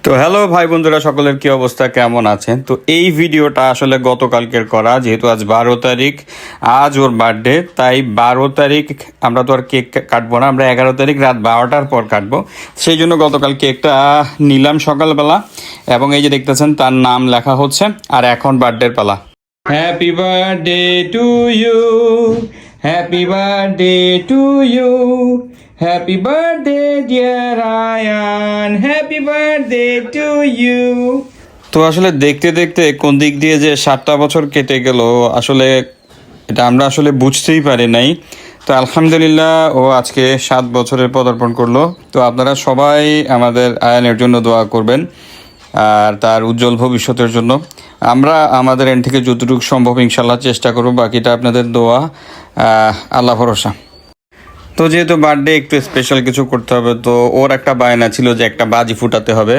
তো হ্যালো ভাই বন্ধুরা, সকলের কি অবস্থা, কেমন আছেন? তো এই ভিডিওটা আসলে গতকালকের করা, যেহেতু আজ 12 তারিখ, আজ ওর বার্থডে, তাই 12 তারিখ আমরা তো আর কেক কাটবো না, আমরা 11 তারিখ রাত 12টার পর কাটবো। সেই জন্য গতকাল কেকটা নিলাম সকালবেলা, এবং এই যে দেখতেছেন তার নাম লেখা হচ্ছে, আর এখন বার্থডের পালা। Happy birthday to you, happy birthday to you, happy birthday dear Ayan, happy birthday to you. তো আসলে দেখতে দেখতে কোন দিক দিয়ে যে 7টা বছর কেটে গেল, আসলে এটা আমরা আসলে বুঝতেই পারি নাই। তো আলহামদুলিল্লাহ ও আজকে 7 বছরের পদার্পণ করলো। তো আপনারা সবাই আমাদের আয়ানের জন্য দোয়া করবেন, আর তার উজ্জ্বল ভবিষ্যতের জন্য। আমরা আমাদের এন্ড থেকে যতটুকু সম্ভব ইনশাল্লাহ চেষ্টা করব, বাকিটা আপনাদের দোয়া, আল্লাহ ভরসা। তো যেহেতু বার্থডে একটু স্পেশাল কিছু করতে হবে, তো ওর একটা বায়না ছিল যে একটা বাজি ফুটাতে হবে।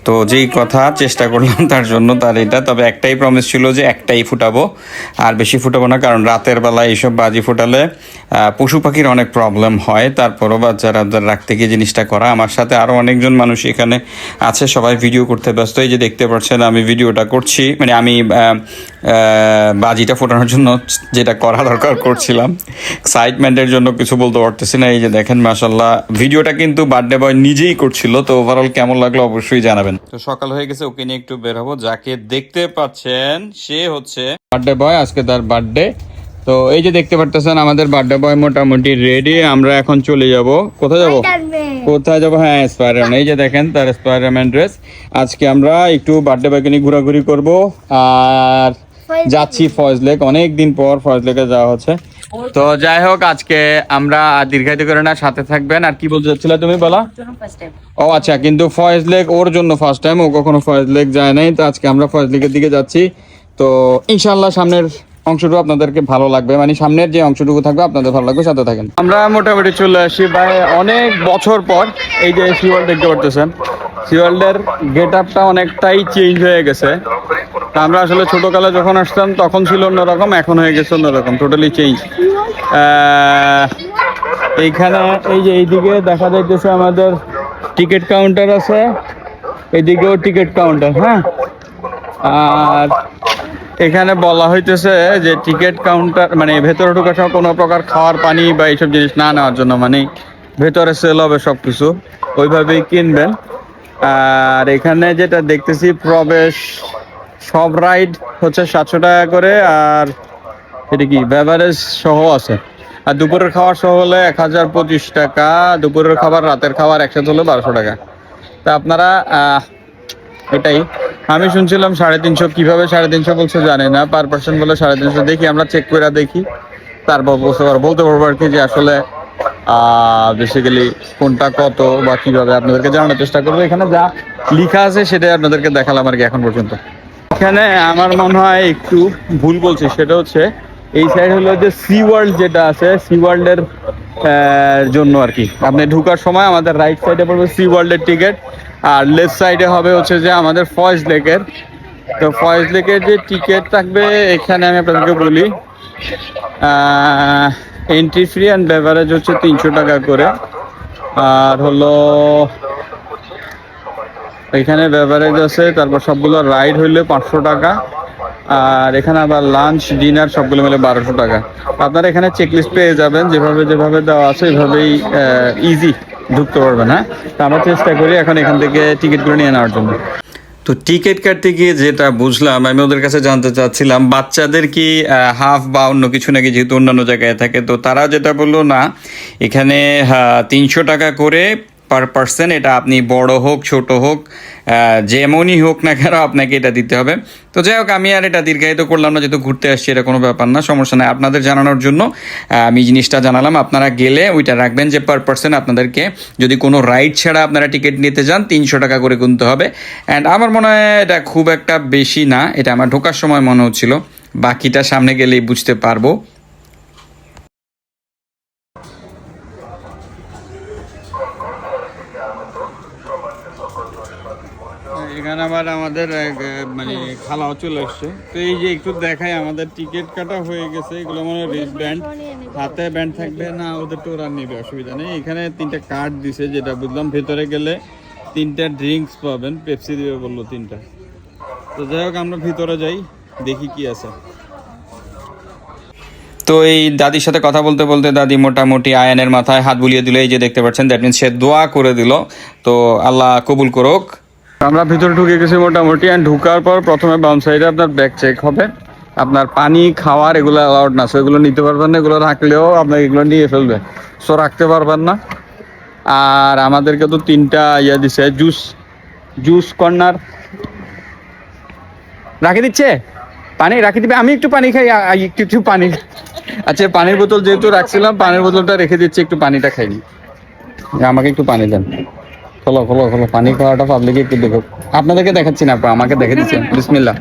তো যেই কথা চেষ্টা করলাম তার জন্য, তার এটা, তবে একটাই প্রমিস ছিল যে একটাই ফুটাবো, আর বেশি ফুটাবো না, কারণ রাতের বেলায় এইসব বাজি ফুটালে পশু পাখির অনেক প্রবলেম হয়। তারপরও বাচ্চারা রাখতে গিয়ে জিনিসটা করা। আমার সাথে আরও অনেকজন মানুষ এখানে আছে, সবাই ভিডিও করতে ব্যস্ত। এই যে দেখতে পাচ্ছেন আমি ভিডিওটা করছি, মানে আমি বাজিটা ফোটানোর জন্য যেটা করা দরকার করছিলাম, এক্সাইটমেন্টের জন্য কিছু বলতে পারতেছি না। এই যে দেখেন মাশাল্লাহ, ভিডিওটা কিন্তু বার্থডে বয় নিজেই করছিল। তো ওভারঅল কেমন লাগলো অবশ্যই জানাবেন। তো সকাল হয়ে গেছে, ওকে নিয়ে একটু বের হবো। যাকে দেখতে পাচ্ছেন সে হচ্ছে বার্থডে বয়, আজকে তার বার্থডে। তো এই যে দেখতে পারতেছেন আমাদের বার্থডে বয় মোটামুটি রেডি। আমরা এখন চলে যাব, কোথায় যাব, কোথায় যাব? হ্যাঁ, স্পাইডারম্যান। এই যে দেখেন তার স্পাইডারম্যান ড্রেস। আজকে আমরা একটু বার্থডে বয়কে নিয়ে ঘোরাঘুরি করব, আর যাচ্ছি ফয়েজ লেক। অনেক দিন পর ফয়েজ লেকে যাওয়া হচ্ছে। তো যাই হোক, আজকে আমরা দীর্ঘায়িত করে না, সাথে থাকবেন। আর কি বলতে চাচ্ছিলে তুমি, বলা? ও আচ্ছা, কিন্তু ফয়েজ লেক ওর জন্য ফার্স্ট টাইম, ও কখনো ফয়েজ লেক যায় নাই। তো আজকে আমরা ফয়েজ লেকের দিকে যাচ্ছি। তো ইনশাল্লাহ সামনের অংশটুকু আপনাদেরকে ভালো লাগবে, মানে সামনের যে অংশটুকু থাকবে আপনাদের ভালো লাগবে, সাথে থাকেন। আমরা মোটামুটি চলে আসি ভাই অনেক বছর পর। এই যে সি ওয়ার্ল্ড দেখতে পারতেছেন, সি ওয়ার্ল্ডের গেট আপটা অনেকটাই চেঞ্জ হয়ে গেছে। আমরা আসলে ছোটকালে যখন আসতাম তখন ছিল অন্যরকম, এখন হয়ে গেছে অন্যরকম, টোটালি চেঞ্জ। এইখানে এই যে এইদিকে দেখা যাইতেছে আমাদের টিকিট কাউন্টার আছে, এদিকেও টিকিট কাউন্টার। হ্যাঁ, আর এখানে বলা হইতেছে যে টিকিট কাউন্টার মানে ভেতরে ঢোকার সময় কোনো প্রকার খাওয়ার পানি বা এইসব জিনিস না নেওয়ার জন্য, মানে ভেতরে সেল হবে সব কিছু, ওইভাবেই কিনবেন। আর এখানে যেটা দেখতেছি প্রবেশ সব রাইড হচ্ছে 700 টাকা করে, আর এটা কি বেভারেজ সহ আছে। আর দুপুরের খাবার সহ হলে 1025 টাকা, দুপুরের খাবার রাতের খাবার একসাথে হলে 1200 টাকা। তা আপনারা এটাই আমি শুনছিলাম 350, কিভাবে 350 বলছে জানি না, পার পার্সন বলে 350। দেখি আমরা চেক করে দেখি, তারপর বলতে পারবো আর কি যে আসলে বেসিক্যালি কোনটা কত বা কিভাবে আপনাদেরকে জানানোর চেষ্টা করবো। এখানে যা লেখা আছে সেটাই আপনাদেরকে দেখালাম আর কি এখন পর্যন্ত। এখানে আমার মনে হয় একটু ভুল বলছি, সেটা হচ্ছে এই সাইড হলো যে সি ওয়ার্ল্ড যেটা আছে, সি ওয়ার্ল্ডের জন্য আর কি। আপনি ঢুকার সময় আমাদের রাইট সাইডে পড়বে সি ওয়ার্ল্ডের টিকিট, আর লেফট সাইডে হবে হচ্ছে যে আমাদের ফয়েজ লেকের। তো ফয়েজ লেকের যে টিকিট থাকবে, এখানে আমি আপনাদেরকে বলি, এন্ট্রি ফ্রি অ্যান্ড বেভারেজ হচ্ছে 300 টাকা করে, আর হলো এখানে বেভারেজ আছে, তারপর সবগুলো রাইড হইলে 500 টাকা, আর এখানে আবার লাঞ্চ ডিনার সবগুলো মিলে 1200 টাকা। আপনারা এখানে চেকলিস্ট পেয়ে যাবেন, যেভাবে যেভাবে দেওয়া আছে এভাবেই ইজি ঢুকতে পারবেন। হ্যাঁ, তো আমরা চেষ্টা করি এখন এখান থেকে টিকিটগুলো নিয়ে নেওয়ার জন্য। তো টিকিট কাটতে গিয়ে যেটা বুঝলাম, আমি ওদের কাছে জানতে চাচ্ছিলাম বাচ্চাদের কি হাফ বা অন্য কিছু নাকি, যেহেতু অন্যান্য জায়গায় থাকে। তো তারা যেটা বললো, না এখানে 300 টাকা করে পার পার্সন, এটা আপনি বড় হোক ছোট হোক যেমনই হোক না কেন আপনাকে এটা দিতে হবে। তো যাই হোক, আমি আর এটা দীর্ঘায়িত করলাম না, যেহেতু ঘুরতে আসছি, এটা কোনো ব্যাপার না, সমস্যা নেই। আপনাদের জানানোর জন্য আমি জিনিসটা জানালাম। আপনারা গেলে ওইটা রাখবেন যে পার পার্সন আপনাদেরকে যদি কোনো রাইড ছাড়া আপনারা টিকিট নিতে যান 300 টাকা করে গুনতে হবে। অ্যান্ড আমার মনে হয় এটা খুব একটা বেশি না, এটা আমার ঢোকার সময় মনে হচ্ছিল, বাকিটা সামনে গেলেই বুঝতে পারবো। এখানে আবার আমাদের মানে খালাও চলে এসছে। তো এই যে একটু দেখাই, আমাদের টিকিট কাটা হয়ে গেছে। এগুলো মানে রিস্ট ব্যান্ড, হাতে ব্যান্ড থাকবে না, ওদের তো ওরা নেবে, অসুবিধা নেই। এখানে 3টা কার্ড দিছে, যেটা বুঝলাম ভেতরে গেলে তিনটা ড্রিঙ্কস পাবেন, পেপসি দিবে বললো 3টা। তো যাই হোক আমরা ভিতরে যাই, দেখি কি আছে। তো এই দাদির সাথে কথা বলতে বলতে দাদি মোটামুটি আয়ানের মাথায় হাত বুলিয়ে দিল, এই যে দেখতে পাচ্ছেন, দ্যাট মিনস সে দোয়া করে দিল। তো আল্লাহ কবুল করুক। আমরা ভিতরে ঢুকে গেছি মোটামুটি, অ্যান্ড ঢুকার পর প্রথমে বাম সাইডে আপনার ব্যাগ চেক হবে। আপনার পানি খাওয়ার এগুলো অ্যালাউড না, সো এগুলো নিতে পারবেন না, এগুলো রাখলেও আপনার এগুলো নিয়ে ফেলবে, সো রাখতে পারবেন না। আর আমাদেরকে তো 3টা দিছে, জুস কর্নার রাখি দিচ্ছে, পানি রাখি দিবে। আমি একটু পানি খাই, একটু পানি। আচ্ছা, পানির বোতল যেহেতু রাখছিলাম, পানির বোতলটা রেখে দিচ্ছি, একটু পানিটা খাইনি। আমাকে একটু পানি দেন। খোলো খোলো খোলো, পানি খাওয়াটা পাবলিকে একটু দেখো। আপনাদেরকে দেখাচ্ছি না, আমাকে দেখে দিচ্ছেন। বিসমিল্লাহ।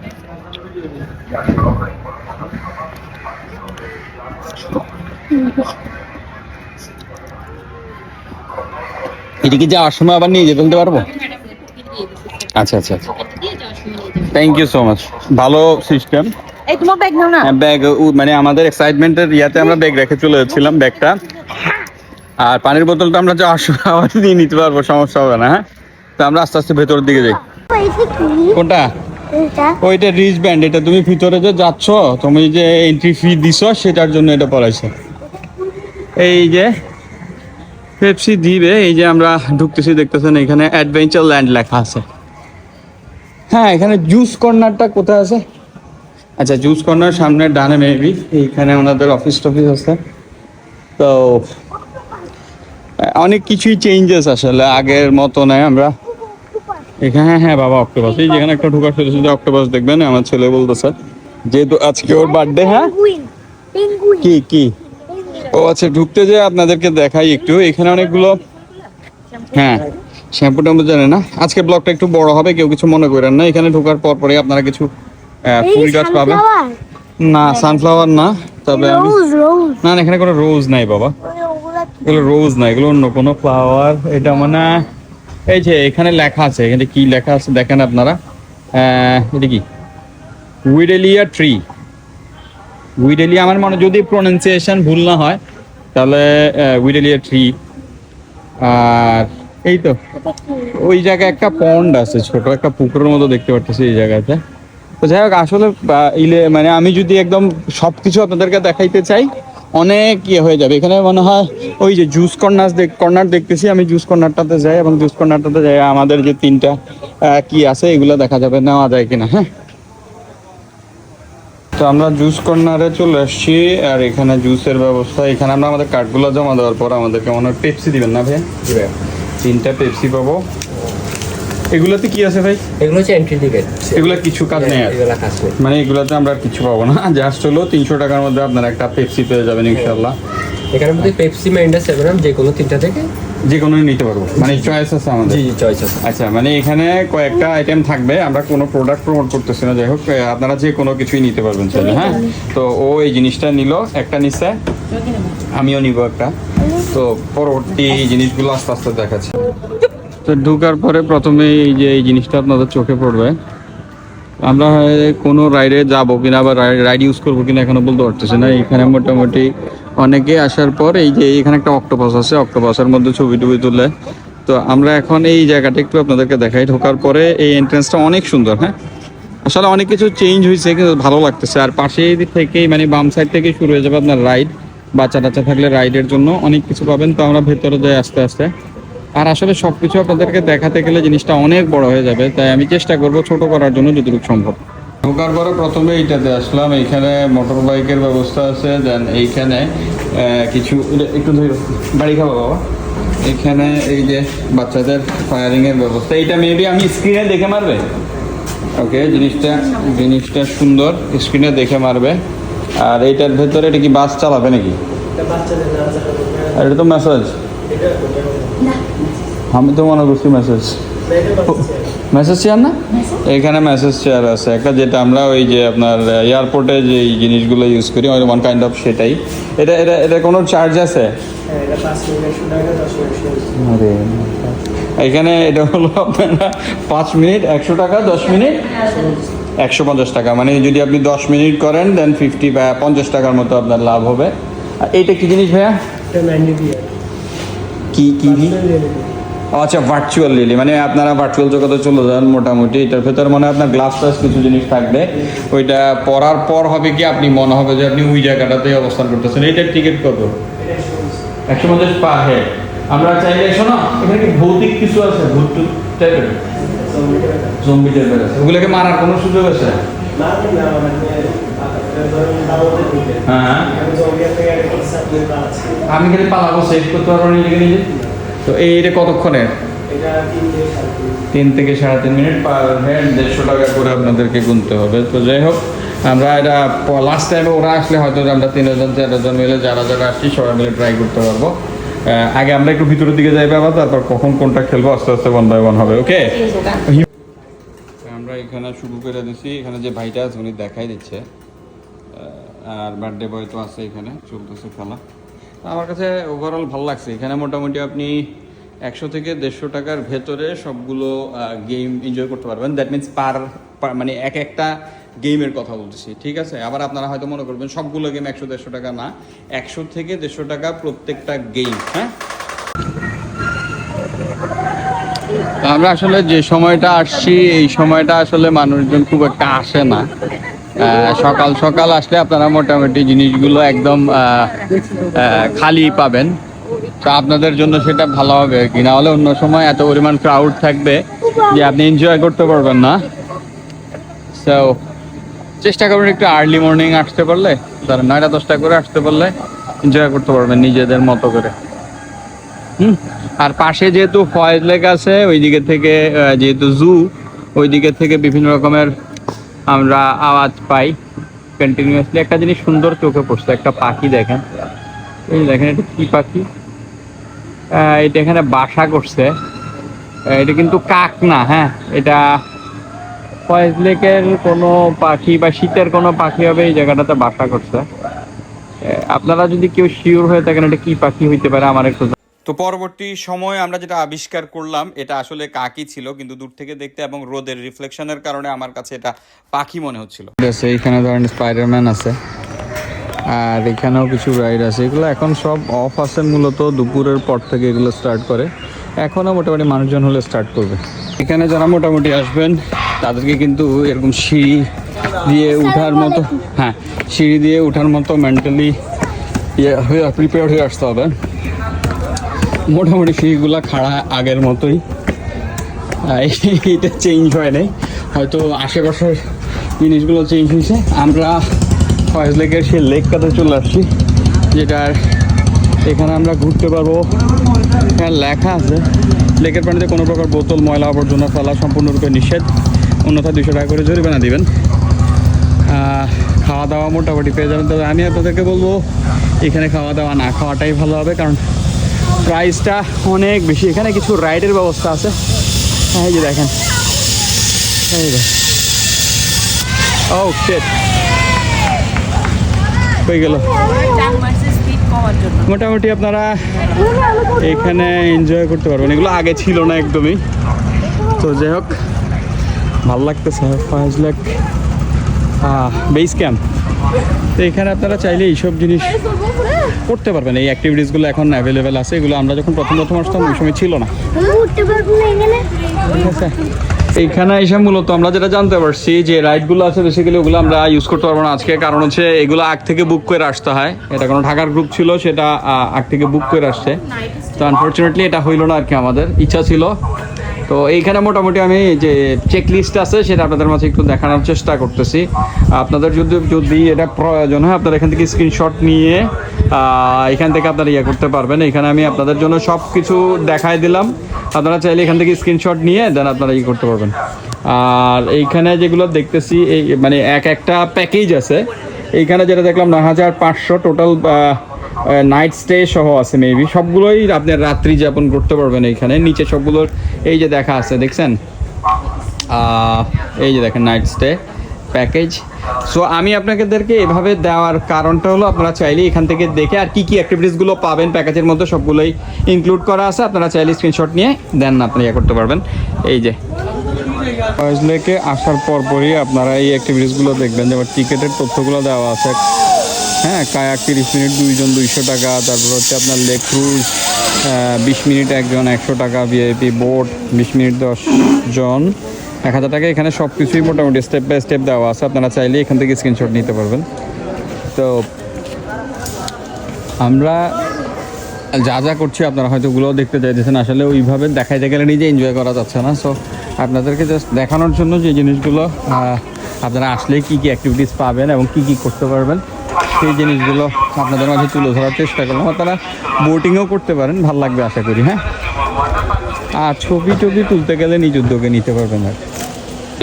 এটা কি যাওয়ার সময় আবার নিয়ে যেতে পারবো? আচ্ছা আচ্ছা আচ্ছা, থ্যাংক ইউ সো মাচ, ভালো সিস্টেম। এই তোমার ব্যাগ নাও না। ব্যাগ মানে আমাদের এক্সাইটমেন্টের ইয়াতে আমরা ব্যাগ রেখে চলে যাচ্ছিলাম, ব্যাগটা। আর পানির বোতলটা আমরা যাওয়ার সময় আবার নিয়ে নিতে পারবো, সমস্যা হবে না। হ্যাঁ, তো আমরা আস্তে আস্তে ভেতরের দিকে যাই। কোনটা? ওইটা রিচ ব্যান্ড। এটা তুমি ভিতরে যে যাচ্ছ, তুমি যে এন্ট্রি ফি দিছ সেটার জন্য এটা পড়াইছে। এই যে পেপসি দিবে, এই যে আমরা ঢুকতেছি, দেখতেছেন এখানে অ্যাডভেঞ্চার ল্যান্ড লেখা আছে। হ্যাঁ, এখানে জুস কর্নারটা কোথায় আছে? আচ্ছা, জুস কর্নার সামনে ডানে মেবি, এইখানে ওনাদের অফিস টফিস আছে। তো অনেক কিছুই চেঞ্জেস আসলে, আগের মতো নয়। আমরা এখানে, হ্যাঁ বাবা, অক্টোপাস, এই যেখানে একটা ঢোকার সাথে সাথে অক্টোপাস দেখবেন। আমার ছেলে বলতেছে যেহেতু আজকে ওর বার্থডে। হ্যাঁ, কি কি? ও আচ্ছা, ঢুকতে যে আপনাদেরকে দেখাই একটু, এখানে অনেকগুলো, হ্যাঁ, শ্যাম্পু ট্যাম্পু জানে না। আজকে ব্লগটা একটু বড় হবে, কেউ কিছু মনে করেন না। এখানে ঢোকার পর পরে আপনারা কিছু ফুল গাছ পাবেন। না, সানফ্লাওয়ার না, তবে না, এখানে কোনো রোজ নাই বাবা, এগুলো রোজ না, এগুলো অন্য কোনো ফ্লাওয়ার। এটা মানে এই যে এখানে লেখা আছে, এখানে কি লেখা আছে দেখেন আপনারা। এটা কি? উইডেলিয়া ট্রি। উইডেলিয়া, আমার মনে যদি প্রোনাউন্সিয়েশন ভুল না হয় তাহলে উইডেলিয়া ট্রি। আর এই তো ওই জায়গায় একটা পন্ড আছে, ছোট একটা পুকুরের মতো দেখতে পাচ্ছি এই জায়গাতে। তো যাই হোক, আসলে মানে আমি যদি একদম সবকিছু আপনাদেরকে দেখাইতে চাই, অনেক হয়ে যাবে। এখানে মনে হয় ওই যে জুস কর্নার দেখতেছি, আমি জুস কর্নারটাতে যাই, এবং জুস কর্নারটাতে যাই আমাদের যে 3টা কি আছে এগুলো দেখা যাবে, নেওয়া যায় কিনা। হ্যাঁ, তো আমরা জুস কর্নারে চলে আসছি, আর এখানে জুসের ব্যবস্থা। এখানে আমরা আমাদের কার্ডগুলো জমা দেওয়ার পর আমাদেরকে মনে হয় পেপসি দিবেন না ভাই? 3টা পেপসি পাবো। এগুলোতে কি আছে ভাই? এগুলো হচ্ছে এন্ট্রি টিকেট, এগুলো কিছু কাজ নেই আর, মানে এগুলোতে আমরা আর কিছু পাবো না। জাস্ট হলো 300 টাকার মধ্যে আপনারা একটা পেপসি পেয়ে যাবেন ইনশাল্লাহ। এখানের মধ্যে পেপসি, মেরিন্ডা, 7 যে কোনো 3টা থেকে যে কোনো নিতে পারবো, মানে চয়েস আছে আমাদের। জি চয়েস আছে। আচ্ছা, মানে এখানে কয়েকটা আইটেম থাকবে, আমরা কোনো প্রোডাক্ট প্রমোট করতেছি না। যাই হোক, আপনারা যে কোনো কিছুই নিতে পারবেন চাইলে। হ্যাঁ, তো ও এই জিনিসটা নিল, একটা নিচ্ছে, আমিও নিব একটা। তো পরবর্তী জিনিসগুলো আস্তে আস্তে দেখাচ্ছি। তো ঢুকার পরে প্রথমে এই যে এই জিনিসটা আপনাদের চোখে পড়বে। আমরা কোনো রাইডে যাবো কিনা বা রাইড ইউজ করবো কিনা এখনো বলতে পারতেছি না। এখানে মোটামুটি অনেকে আসার পর এই যে এখানে একটা অক্টোপাস আছে, অক্টোপাসের মধ্যে ছবি টবি তুলে। তো আমরা এখন এই জায়গাটা একটু আপনাদেরকে দেখাই। ঢোকার পরে এই এন্ট্রেন্সটা অনেক সুন্দর। হ্যাঁ, আসলে অনেক কিছু চেঞ্জ হয়েছে, কিন্তু ভালো লাগতেছে। আর পাশে থেকেই মানে বাম সাইড থেকেই শুরু হয়ে যাবে আপনার রাইড। বাচ্চা টাচ্চা থাকলে রাইডের জন্য অনেক কিছু পাবেন। তো আমরা ভেতরে যাই আস্তে আস্তে। আর আসলে সব কিছু আপনাদেরকে দেখাতে গেলে জিনিসটা অনেক বড় হয়ে যাবে, তাই আমি চেষ্টা করবো ছোট করার জন্য যতটুকু সম্ভব। ঢোকার পরে প্রথমে এইটাতে আসলাম, এইখানে মোটর বাইকের ব্যবস্থা আছে। দেন এইখানে কিছু একটু ধরে বাড়ি খাবো বাবা। এখানে এই যে বাচ্চাদের ফায়ারিংয়ের ব্যবস্থা, এইটা মেবি আমি স্ক্রিনে দেখে মারবে। ওকে, জিনিসটা সুন্দর, স্ক্রিনে দেখে মারবে। আর এইটার ভেতরে এটা কি বাস চালাবে নাকি? আর এটা তো মেসেজ, আমি তো মনে করছি মেসেজ চেয়ার না, এখানে মেসেজ চেয়ার আছে একটা, যেটা আমরা ওই যে আপনার এয়ারপোর্টে যে জিনিসগুলো ইউজ করি, ওয়ান কাইন্ড অফ সেটাই। এটা কোনো চার্জ আছে? আরে এখানে এটা হলো আপনারা 5 মিনিট 100 টাকা, 10 মিনিট 150 টাকা। মানে যদি আপনি 10 মিনিট করেন দেন 50 বা 50 টাকার মতো আপনার লাভ হবে। আর এইটা কি জিনিস ভাইয়া? কি আচ্ছা ভার্চুয়াল লিলি মানে আপনারা ভার্চুয়াল জগতে চলে যান মোটামুটি। এটার ভেতর মানে আপনার গ্লাস টাস কিছু জিনিস থাকবে, ওইটা পরার পর হবে কি আপনি মনে হবে যে আপনি ওই জায়গাটাতে অবস্থান করতেছেন। এটার টিকিট কত? 150 পার হেড। আমরা চাইলে শোনো এখানে কি ভৌতিক কিছু আছে, ভূত টাইপের জম্বি টাইপের আছে, ওগুলোকে মারার কোনো সুযোগ আছে? হ্যাঁ আমি খালি পালাবো, সেভ করতে পারবো নিজেকে নিজে। তো এইটা কতক্ষণের? 3 থেকে 3.5 মিনিট পার হেড, 150 টাকা করে আপনাদেরকে গুনতে হবে। তো যাই হোক, আমরা এটা লাস্ট টাইমে ওরা আসলে হয়তো আমরা 3জন 4জন মিলে যারা যারা আসছি সবাই মিলে ট্রাই করতে পারবো। আগে আমরা একটু ভিতরের দিকে যাই আবার, তারপর কখন কোনটা খেলবো আস্তে আস্তে 1 বাই 1 হবে। ওকে, আমরা এখানে শুরু করে দিচ্ছি। এখানে যে ভাইটা আছে উনি দেখাই দিচ্ছে, আর বার্থডে বয় তো আছে, এখানে চলতেছে খেলা। আমার কাছে ওভারঅল ভালো লাগছে। এখানে মোটামুটি আপনি 100 থেকে 150 টাকার ভেতরে সবগুলো গেম এনজয় করতে পারবেন। দ্যাট মিনস পার মানে এক একটা গেমের কথা বলতেছি, ঠিক আছে? আবার আপনারা হয়তো মনে করবেন সবগুলো গেম 100-150 টাকা না, 100 থেকে 150 টাকা প্রত্যেকটা গেম। হ্যাঁ, আমরা আসলে যে সময়টা আসছি এই সময়টা আসলে মানুষজন খুব একটা আসে না। সকাল সকাল আসলে আপনারা মোটামুটি জিনিসগুলো একদম খালি পাবেন। তো আপনাদের জন্য সেটা ভালো হবে আর কি, না হলে অন্য সময় এত পরিমাণ ক্রাউড থাকবে যে আপনি এনজয় করতে পারবেন না। সো চেষ্টা করবেন একটু আর্লি মর্নিং আসতে পারলে, ধরেন 9টা-10টা করে আসতে পারলে এনজয় করতে পারবেন নিজেদের মতো করে। আর পাশে যেহেতু ফয়েজ লেক আছে, ওইদিকে থেকে যেহেতু জু, ওইদিকে থেকে বিভিন্ন রকমের আমরা আওয়াজ পাই কন্টিনিউয়াসলি। একটা জিনিস সুন্দর চোখে পড়ছে, একটা পাখি দেখেন, এই দেখেন এটা কি পাখি, এটা এখানে বাসা করছে। এটা কিন্তু কাক না, হ্যাঁ এটা ফয়েজ লেকের কোনো পাখি বা শীতের কোনো পাখি হবে এই জায়গাটাতে বাসা করছে। আপনারা যদি কেউ শিওর হয়ে থাকেন এটা কি পাখি হইতে পারে আমার একটু। তো পরবর্তী সময় আমরা যেটা আবিষ্কার করলাম এটা আসলে কাকই ছিল, কিন্তু দূর থেকে দেখতে এবং রোদের রিফ্লেকশনের কারণে আমার কাছে এটা পাখি মনে হচ্ছিল। এইখানে ধরেন স্পাইডারম্যান আছে, আর এখানেও কিছু রাইড আছে। এগুলো এখন সব অফ আছে, মূলত দুপুরের পর থেকে এগুলো স্টার্ট করে। এখনও মোটামুটি মানুষজন হলে স্টার্ট করবে। এখানে যারা মোটামুটি আসবেন তাদেরকে কিন্তু এরকম সিঁড়ি দিয়ে ওঠার মতো, হ্যাঁ সিঁড়ি দিয়ে ওঠার মতো মেন্টালি হয়ে প্রিপেয়ার হয়ে আসতে হবে। মোটামুটি সিঁড়িগুলা খাড়া আগের মতোই, এইটা চেঞ্জ হয় নাই, হয়তো আশেপাশের জিনিসগুলো চেঞ্জ হয়েছে। আমরা ফয়েজ লেকের সেই লেকটাতে চলে আসছি, যেটার এখানে আমরা ঘুরতে পারবো। এখানে লেখা আছে লেকের পানিতে কোনো প্রকার বোতল, ময়লা আবর্জনা ফেলা সম্পূর্ণরূপে নিষেধ, অন্যথা 200 টাকা করে জরিমানা দিবেন। খাওয়া দাওয়া মোটামুটি পেয়ে যাবেন। তবে আমি আপনাদেরকে বলবো এখানে খাওয়া দাওয়া না খাওয়াটাই ভালো হবে, কারণ প্রাইসটা অনেক বেশি। এখানে কিছু রাইডের ব্যবস্থা আছে, এই যে দেখেন, এই যে ও শিট হয়ে গেল। মোটামুটি আপনারা এখানে এনজয় করতে পারবেন, এগুলো আগে ছিল না একদমই। তো যাই হোক ভালো লাগতেছে ফয়েজ লেক বেস ক্যাম্প। তো এখানে আপনারা চাইলে এইসব জিনিস করতে পারবেন, এই অ্যাক্টিভিটিসগুলো এখন অ্যাভেলেবেল আছে। এগুলো আমরা যখন প্রথম আসতাম ওই সময় ছিল না, ঠিক আছে? এইখানে এসে মূলত আমরা যেটা জানতে পারছি যে রাইডগুলো আছে বেসিক্যালি ওগুলো আমরা ইউজ করতে পারবো না আজকে, কারণ হচ্ছে এগুলো আগ থেকে বুক করে আসতে হয়। এটা কোনো ঢাকার গ্রুপ ছিল, সেটা আগ থেকে বুক করে আসছে। তো আনফর্চুনেটলি এটা হইলো না আর কি, আমাদের ইচ্ছা ছিল। তো এইখানে মোটামুটি আমি যে চেক লিস্ট আছে সেটা আপনাদের মাঝে একটু দেখানোর চেষ্টা করতেছি। আপনাদের যদি এটা প্রয়োজন হয় আপনারা এখান থেকে স্ক্রিনশট নিয়ে এখান থেকে আপনারা ইয়ে করতে পারবেন। এখানে আমি আপনাদের জন্য সব কিছু দেখাই দিলাম, আপনারা চাইলে এখান থেকে স্ক্রিনশট নিয়ে দেন আপনারা ইয়ে করতে পারবেন। আর এইখানে যেগুলো দেখতেছি এই মানে একটা প্যাকেজ আছে। এইখানে যেটা দেখলাম 9500 টোটাল নাইট স্টে সহ আছে, মেবি সবগুলোই আপনি রাত্রি যাপন করতে পারবেন। এইখানে নিচে সবগুলোর এই যে দেখা আছে, দেখছেন এই যে দেখেন নাইট স্টে প্যাকেজ। সো আমি আপনাদেরকে এভাবে দেওয়ার কারণটা হলো আপনারা চাইলে এখান থেকে দেখে আর কি অ্যাক্টিভিটিসগুলো পাবেন প্যাকেজের মধ্যে সবগুলোই ইনক্লুড করা আছে। আপনারা চাইলে স্ক্রিনশট নিয়ে দেন আপনি ইয়ে করতে পারবেন। এই যে ফয়েজ লেকে আসার পরই আপনারা এই অ্যাক্টিভিটিসগুলো দেখবেন, যেমন টিকিটের তথ্যগুলো দেওয়া আছে। হ্যাঁ, কায়াক 30 মিনিট 2 জন 200 টাকা, তারপর হচ্ছে আপনার লেক ক্রুজ 20 মিনিট একজন 100 টাকা, ভিআইপি বোট 20 মিনিট 10 জন 1000 টাকা। এখানে সব কিছুই মোটামুটি স্টেপ বাই স্টেপ দেওয়া আছে, আপনারা চাইলে এখান থেকে স্ক্রিনশট নিতে পারবেন। তো আমরা যা যা করছি আপনারা হয়তো ওগুলোও দেখতে চাইতেছেন, আসলে ওইভাবে দেখাইতে গেলে নিজে এনজয় করা যাচ্ছে না। সো আপনাদেরকে জাস্ট দেখানোর জন্য যে জিনিসগুলো আপনারা আসলে কী কী অ্যাক্টিভিটিস পাবেন এবং কী কী করতে পারবেন সেই জিনিসগুলো আপনাদের মাঝে তুলে ধরার চেষ্টা করলাম। আপনারা বোটিংও করতে পারেন, ভালো লাগবে আশা করি। হ্যাঁ, আর ছবি টবি তুলতে গেলে নিজ উদ্যোগে নিতে পারবেন। আর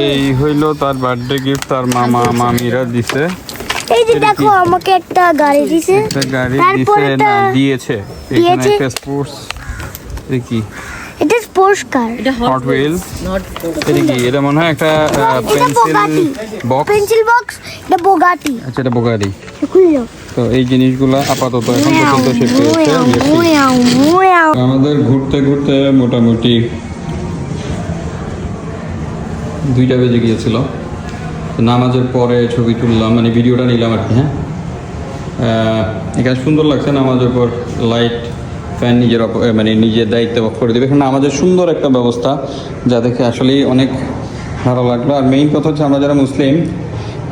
এই হইলো তার বার্থডে গিফট, তার মামা মামিরা দিছে। এই যে দেখো আমাকে একটা গাড়ি দিছে, একটা গাড়ি তারপর দিছে এটা না দিয়েছে, এখানে দিয়েছে। একটা স্পোর্টস কি এটা স্পোর্টস কার, হট হুইলস, এটা কি? এটা মনে হয় একটা এটা পেন্সিল বোগাটি, বক্স। পেন্সিল বক্স, এটা বোগাটি। আচ্ছা, এটা বোগারি। খুললো তো এই জিনিসগুলো আপাতত এখন পর্যন্ত শেষ হয়েছে। আমাদের ঘুরতে ঘুরতে মোটামুটি 2টা বেজে গিয়েছিল। নামাজের পরে ছবি তুললাম, মানে ভিডিওটা নিলাম আর কি। হ্যাঁ, এখানে সুন্দর লাগছে। নামাজের পর লাইট ফ্যান নিজের মানে নিজের দায়িত্ব করে দেবে। এখানে নামাজের সুন্দর একটা ব্যবস্থা, যা দেখে আসলেই অনেক ভালো লাগলো। আর মেইন কথা হচ্ছে, আমরা যারা মুসলিম,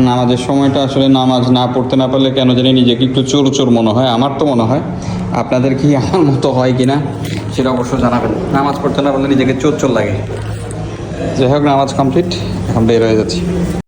নামাজের সময়টা আসলে নামাজ না পড়তে না পারলে কেন জানি নিজেকে একটু চোর চোর মনে হয়। আমার তো মনে হয়, আপনাদের কি আমার মতো হয় কি না সেটা অবশ্যই জানাবেন। নামাজ পড়তে না পারলে নিজেকে চোর চোর লাগে। যাই হোক, নামাজ কমপ্লিট, এখন বের হয়ে যাচ্ছি।